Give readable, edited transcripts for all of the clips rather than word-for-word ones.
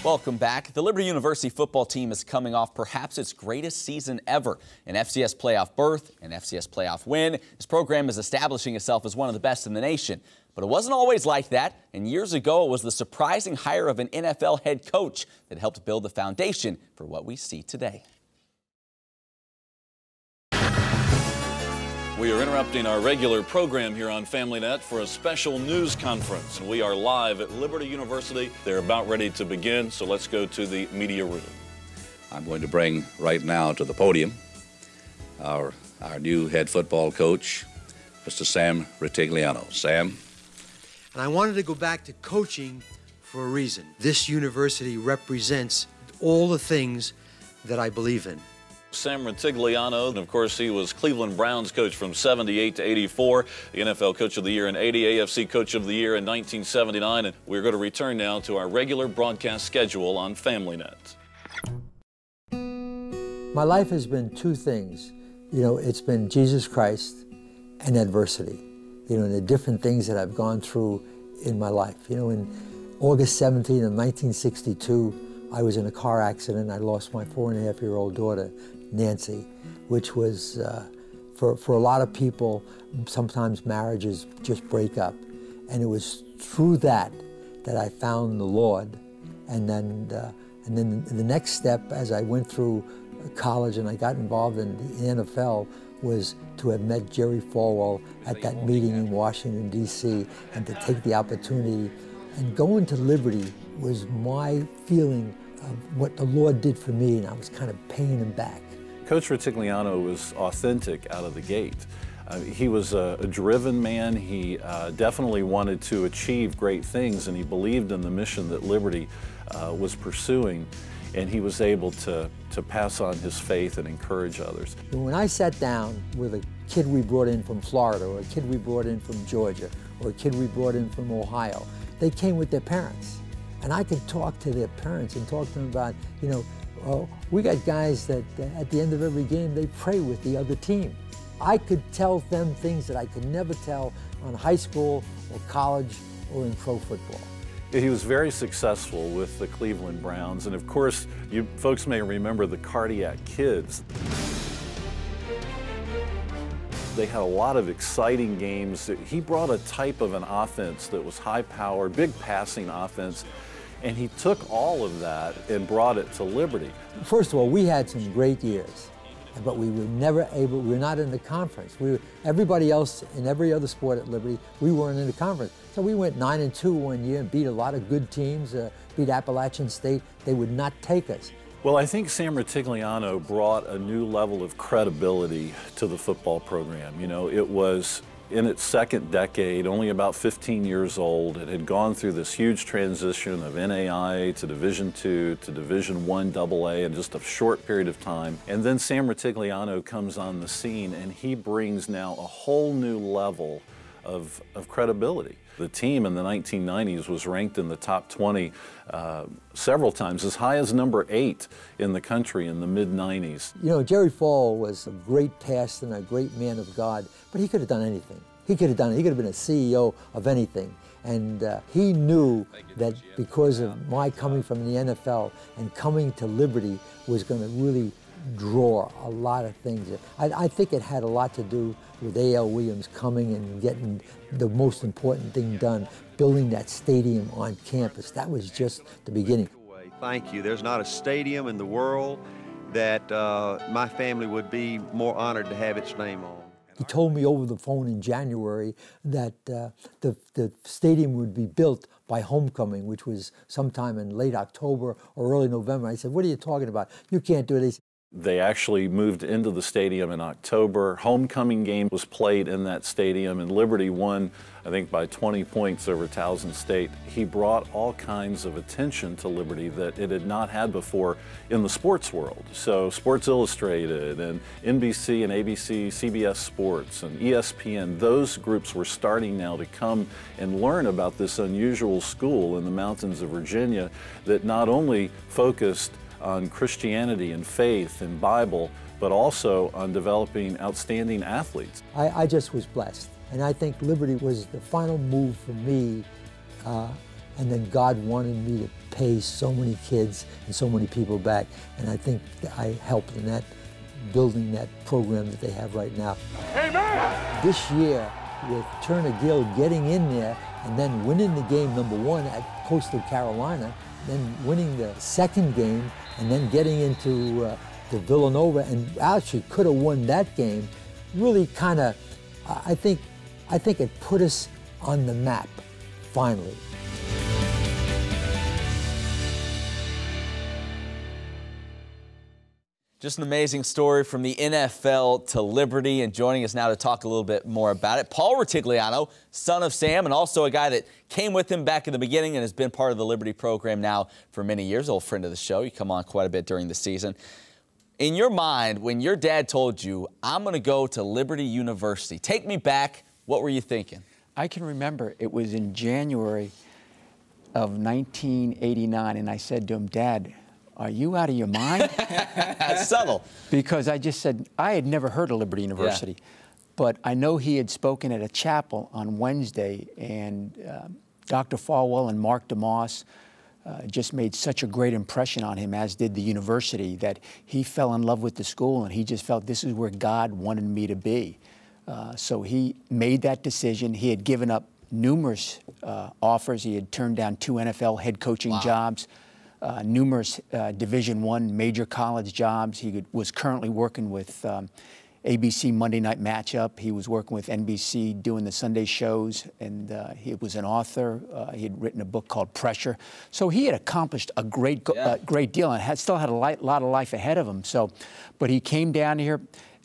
Welcome back. The Liberty University football team is coming off perhaps its greatest season ever. An FCS playoff berth, an FCS playoff win. This program is establishing itself as one of the best in the nation. But it wasn't always like that, and years ago it was the surprising hire of an NFL head coach that helped build the foundation for what we see today. We are interrupting our regular program here on FamilyNet for a special news conference. We are live at Liberty University. They're about ready to begin, so let's go to the media room. I'm going to bring right now to the podium our new head football coach, Mr. Sam Rutigliano. Sam? And I wanted to go back to coaching for a reason. This university represents all the things that I believe in. Sam Rutigliano, and of course he was Cleveland Browns coach from 78 to 84, the NFL Coach of the Year in 80, AFC Coach of the Year in 1979, and we're going to return now to our regular broadcast schedule on FamilyNet. My life has been two things. It's been Jesus Christ and adversity. And the different things that I've gone through in my life. In August 17 of 1962, I was in a car accident. I lost my 4.5-year-old daughter, Nancy, which was, for a lot of people, sometimes marriages just break up. And it was through that I found the Lord. And then the next step, as I went through college and I got involved in the NFL, was to have met Jerry Falwell at that meeting in Washington, D.C., and to take the opportunity. And going to Liberty was my feeling of what the Lord did for me, and I was kind of paying him back. Coach Rutigliano was authentic out of the gate. He was a driven man. He definitely wanted to achieve great things, and he believed in the mission that Liberty was pursuing, and he was able to pass on his faith and encourage others. When I sat down with a kid we brought in from Florida, or a kid we brought in from Georgia, or a kid we brought in from Ohio, they came with their parents. And I could talk to their parents and talk to them about, we got guys that at the end of every game, they pray with the other team. I could tell them things that I could never tell on high school or college or in pro football. He was very successful with the Cleveland Browns, and of course, you folks may remember the Cardiac Kids. They had a lot of exciting games. He brought a type of an offense that was high-powered, big passing offense, and he took all of that and brought it to Liberty. First of all, we had some great years, but we were never able, we were not in the conference. Everybody else in every other sport at Liberty, we weren't in the conference. So we went 9-2 one year and beat a lot of good teams, beat Appalachian State. They would not take us. Well, I think Sam Rutigliano brought a new level of credibility to the football program. It was in its second decade, only about 15 years old. It had gone through this huge transition of NAIA to Division II to Division I AA in just a short period of time. And then Sam Rutigliano comes on the scene, and he brings now a whole new level of credibility. The team in the 1990s was ranked in the top 20 several times, as high as number 8 in the country in the mid-90s. Jerry Falwell was a great pastor and a great man of God, but he could have done anything. He could have done it. He could have been a CEO of anything. And he knew that because of my coming from the NFL and coming to Liberty was going to really draw a lot of things. I think it had a lot to do with A.L. Williams coming and getting the most important thing done, building that stadium on campus. That was just the beginning. Thank you. There's not a stadium in the world that my family would be more honored to have its name on. He told me over the phone in January that the stadium would be built by homecoming, which was sometime in late October or early November. I said, "What are you talking about? You can't do it." They actually moved into the stadium in October. Homecoming game was played in that stadium, and Liberty won, I think, by 20 points over Towson State. He brought all kinds of attention to Liberty that it had not had before in the sports world. So Sports Illustrated and NBC and ABC, CBS Sports and ESPN, those groups were starting now to come and learn about this unusual school in the mountains of Virginia that not only focused on Christianity and faith and Bible, but also on developing outstanding athletes. I just was blessed. And I think Liberty was the final move for me And then God wanted me to pay so many kids and so many people back. And I think that I helped in that, building that program that they have right now. Amen. This year, with Turner Gill getting in there and then winning the game #1 at Coastal Carolina, then winning the second game, and then getting into the Villanova, and actually could have won that game, really kind of, I think it put us on the map, finally. Just an amazing story from the NFL to Liberty, and joining us now to talk a little bit more about it, Paul Rutigliano, son of Sam, and also a guy that came with him back in the beginning and has been part of the Liberty program now for many years, old friend of the show. You come on quite a bit during the season. In your mind, when your dad told you, I'm going to go to Liberty University, take me back, what were you thinking? I can remember it was in January of 1989, and I said to him, Dad, are you out of your mind? That's subtle. Because I just said, I had never heard of Liberty University, but I know he had spoken at a chapel on Wednesday, and Dr. Falwell and Mark DeMoss just made such a great impression on him, as did the university, that he fell in love with the school, and he just felt this is where God wanted me to be. So he made that decision. He had given up numerous offers. He had turned down 2 NFL head coaching jobs. Numerous Division I major college jobs. He was currently working with ABC Monday Night Matchup. He was working with NBC doing the Sunday shows, and he was an author. He had written a book called Pressure. So he had accomplished a great deal, and still had a lot of life ahead of him. So, but he came down here,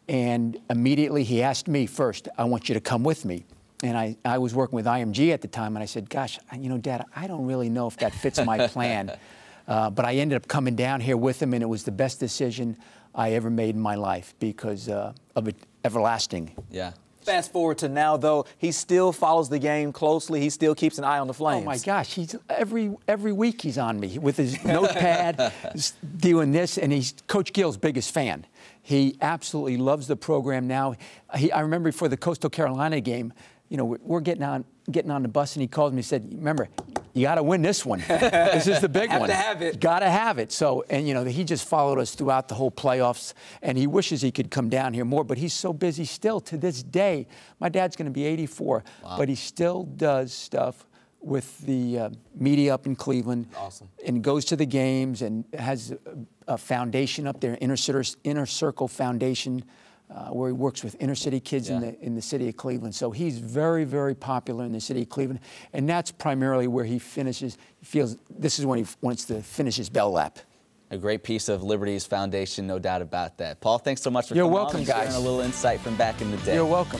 and immediately he asked me first, I want you to come with me. And I was working with IMG at the time, and I said, gosh, you know, Dad, I don't really know if that fits my plan. But I ended up coming down here with him, and it was the best decision I ever made in my life because of it everlasting. Yeah. Fast forward to now, though, he still follows the game closely. He still keeps an eye on the Flames. Oh, my gosh. He's every week he's on me with his notepad doing this, and he's Coach Gill's biggest fan. He absolutely loves the program now. I remember before the Coastal Carolina game, you know, we're getting on the bus, and he called me and said, remember, you got to win this one. This is the big one. Have to have it. Got to have it. So, and, you know, he just followed us throughout the whole playoffs, and he wishes he could come down here more, but he's so busy still to this day. My dad's going to be 84, but he still does stuff with the media up in Cleveland. Awesome. And goes to the games and has a foundation up there, Inner Circle Foundation, where he works with inner city kids in the city of Cleveland. So he's very, very popular in the city of Cleveland, and that's primarily where he finishes. He feels this is when he wants to finish his bell lap. A great piece of Liberty's foundation, no doubt about that. Paul, thanks so much for coming on welcome, and guys. sharing a little insight from back in the day. You're welcome.